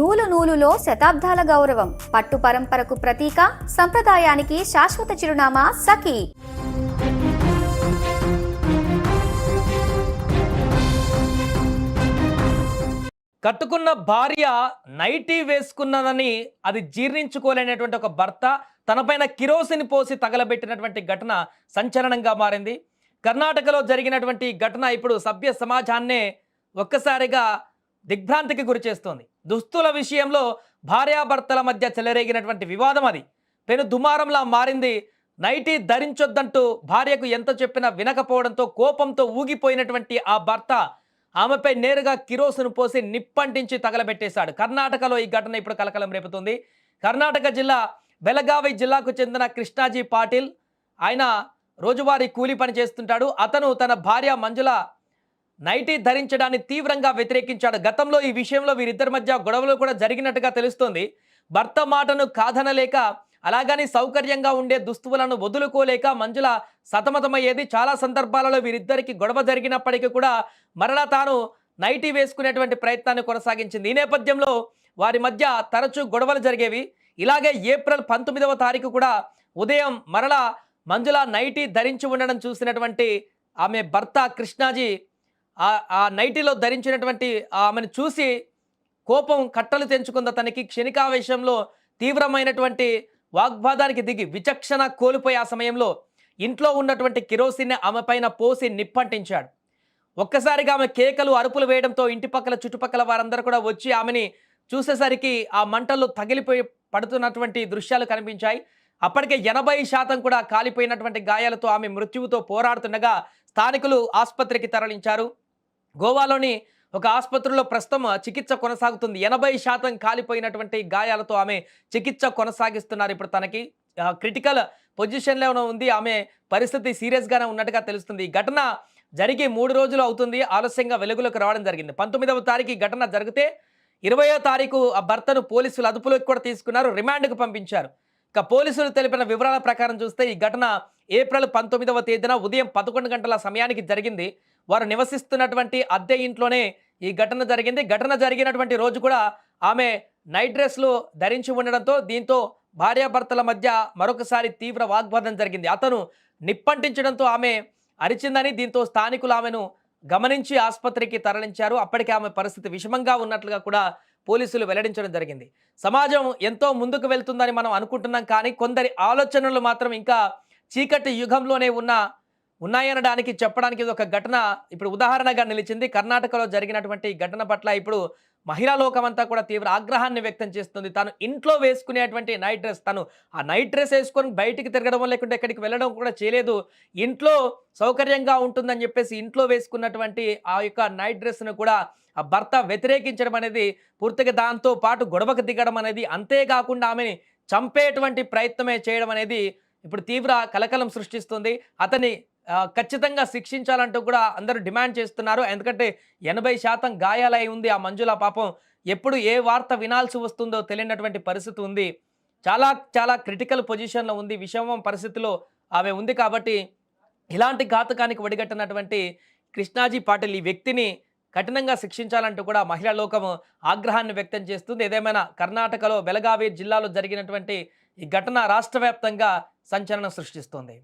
నూలు నూలులో శతాబ్దాల గౌరవం, పట్టు పరంపరకు ప్రతీక, సంప్రదాయానికి శాశ్వత చిరునామా సఖీ. కట్టుకున్న భార్య నైటీ వేసుకున్నదని అది జీర్ణించుకోలేనటువంటి ఒక భర్త తనపైన కిరోసిన్ పోసి తగలబెట్టినటువంటి ఘటన సంచలనంగా మారింది. కర్ణాటకలో జరిగినటువంటి ఘటన ఇప్పుడు సభ్య సమాజాన్నే ఒక్కసారిగా దిగ్భ్రాంతికి గురిచేస్తోంది. దుస్తుల విషయంలో భార్యాభర్తల మధ్య చెలరేగినటువంటి వివాదం అది పెను దుమారంలా మారింది. నైటీ ధరించొద్దంటూ భార్యకు ఎంత చెప్పినా వినకపోవడంతో కోపంతో ఊగిపోయినటువంటి ఆ భర్త ఆమెపై నేరుగా కిరోసిన్ పోసి నిప్పంటించి తగలబెట్టేశాడు. కర్ణాటకలో ఈ ఘటన ఇప్పుడు కలకలం రేపుతుంది. కర్ణాటక జిల్లా బెళగావి జిల్లాకు చెందిన కృష్ణాజీ పాటిల్, ఆయన రోజువారీ కూలీ పని చేస్తుంటాడు. అతను తన భార్య మంజుల నైటీ ధరించడాన్ని తీవ్రంగా వ్యతిరేకించాడు. గతంలో ఈ విషయంలో వీరిద్దరి మధ్య గొడవలు కూడా జరిగినట్టుగా తెలుస్తోంది. భర్త మాటను కాదనలేక, అలాగని సౌకర్యంగా ఉండే దుస్తువులను వదులుకోలేక మంజుల సతమతమయ్యేది. చాలా సందర్భాలలో వీరిద్దరికి గొడవ జరిగినప్పటికీ కూడా మరలా తాను నైటీ వేసుకునేటువంటి ప్రయత్నాన్ని కొనసాగించింది. ఈ నేపథ్యంలో వారి మధ్య తరచూ గొడవలు జరిగేవి. ఇలాగే ఏప్రిల్ 19వ తారీఖు కూడా ఉదయం మరలా మంజుల నైటీ ధరించి ఉండడం చూసినటువంటి ఆమె భర్త కృష్ణాజీ ఆ నైటీలో ధరించినటువంటి ఆమెను చూసి కోపం కట్టలు తెంచుకుంది. అతనికి క్షణికావేశంలో తీవ్రమైనటువంటి వాగ్వాదానికి దిగి విచక్షణ కోల్పోయి ఆ సమయంలో ఇంట్లో ఉన్నటువంటి కిరోసిన్ ఆమె పైన పోసి నిప్పంటించాడు. ఒక్కసారిగా ఆమె కేకలు అరుపులు వేయడంతో ఇంటి పక్కల చుట్టుపక్కల వారందరూ కూడా వచ్చి ఆమెని చూసేసరికి ఆ మంటల్లో తగిలిపోయి పడుతున్నటువంటి దృశ్యాలు కనిపించాయి. అప్పటికే 80% కూడా కాలిపోయినటువంటి గాయాలతో ఆమె మృత్యువుతో పోరాడుతుండగా స్థానికులు ఆసుపత్రికి తరలించారు. గోవాలోని ఒక ఆసుపత్రిలో ప్రస్తుతం చికిత్స కొనసాగుతుంది. 80% కాలిపోయినటువంటి గాయాలతో ఆమె చికిత్స కొనసాగిస్తున్నారు. ఇప్పుడు తనకి క్రిటికల్ పొజిషన్లో ఉంది. ఆమె పరిస్థితి సీరియస్గానే ఉన్నట్టుగా తెలుస్తుంది. ఈ ఘటన జరిగి 3 రోజులు అవుతుంది. ఆలస్యంగా వెలుగులోకి రావడం జరిగింది. 19వ తారీఖు ఈ ఘటన జరిగితే 20వ తారీఖు ఆ భర్తను పోలీసులు అదుపులోకి కూడా తీసుకున్నారు, రిమాండ్కు పంపించారు. ఇక పోలీసులు తెలిపిన వివరాల ప్రకారం చూస్తే ఈ ఘటన ఏప్రిల్ 19వ తేదీన ఉదయం 11 గంటల సమయానికి జరిగింది. వారు నివసిస్తున్నటువంటి అద్దె ఇంట్లోనే ఈ ఘటన జరిగింది. ఘటన జరిగినటువంటి రోజు కూడా ఆమె నైట్ డ్రెస్లు ధరించి ఉండడంతో దీంతో భార్యాభర్తల మధ్య మరొకసారి తీవ్ర వాగ్వాదం జరిగింది. అతను నిప్పంటించడంతో ఆమె అరిచిందని, దీంతో స్థానికులు ఆమెను గమనించి ఆసుపత్రికి తరలించారు. అప్పటికే ఆమె పరిస్థితి విషమంగా ఉన్నట్లుగా కూడా పోలీసులు వెల్లడించడం జరిగింది. సమాజం ఎంతో ముందుకు వెళ్తుందని మనం అనుకుంటున్నాం, కానీ కొందరి ఆలోచనలు మాత్రం ఇంకా చీకటి యుగంలోనే ఉన్నాయనడానికి చెప్పడానికి ఇది ఒక ఘటన ఇప్పుడు ఉదాహరణగా నిలిచింది. కర్ణాటకలో జరిగినటువంటి ఘటన పట్ల ఇప్పుడు మహిళా లోకమంతా కూడా తీవ్ర ఆగ్రహాన్ని వ్యక్తం చేస్తుంది. తాను ఇంట్లో వేసుకునేటువంటి నైట్ డ్రెస్, తను ఆ నైట్ డ్రెస్ వేసుకొని బయటికి తిరగడం లేకుంటే ఎక్కడికి వెళ్ళడం కూడా చేయలేదు. ఇంట్లో సౌకర్యంగా ఉంటుందని చెప్పేసి ఇంట్లో వేసుకున్నటువంటి ఆ యొక్క నైట్ డ్రెస్ను కూడా ఆ భర్త వ్యతిరేకించడం అనేది, పూర్తిగా దాంతో పాటు గొడవకు దిగడం అనేది, అంతేకాకుండా ఆమెని చంపేటువంటి ప్రయత్నమే చేయడం అనేది ఇప్పుడు తీవ్ర కలకలం సృష్టిస్తుంది. అతని ఖచ్చితంగా శిక్షించాలంటూ కూడా అందరూ డిమాండ్ చేస్తున్నారు. ఎందుకంటే 80% గాయాలై ఉంది ఆ మంజుల. పాపం ఎప్పుడు ఏ వార్త వినాల్సి వస్తుందో తెలియనటువంటి పరిస్థితి ఉంది. చాలా చాలా క్రిటికల్ పొజిషన్లో ఉంది, విషమం పరిస్థితిలో ఆమె ఉంది. కాబట్టి ఇలాంటి ఘాతకానికి ఒడిగట్టినటువంటి కృష్ణాజీ పాటిల్ ఈ వ్యక్తిని కఠినంగా శిక్షించాలంటూ కూడా మహిళా లోకము ఆగ్రహాన్ని వ్యక్తం చేస్తుంది. ఏదేమైనా కర్ణాటకలో బెళగావి జిల్లాలో జరిగినటువంటి ఈ ఘటన రాష్ట్ర వ్యాప్తంగా సంచలనం సృష్టిస్తోంది.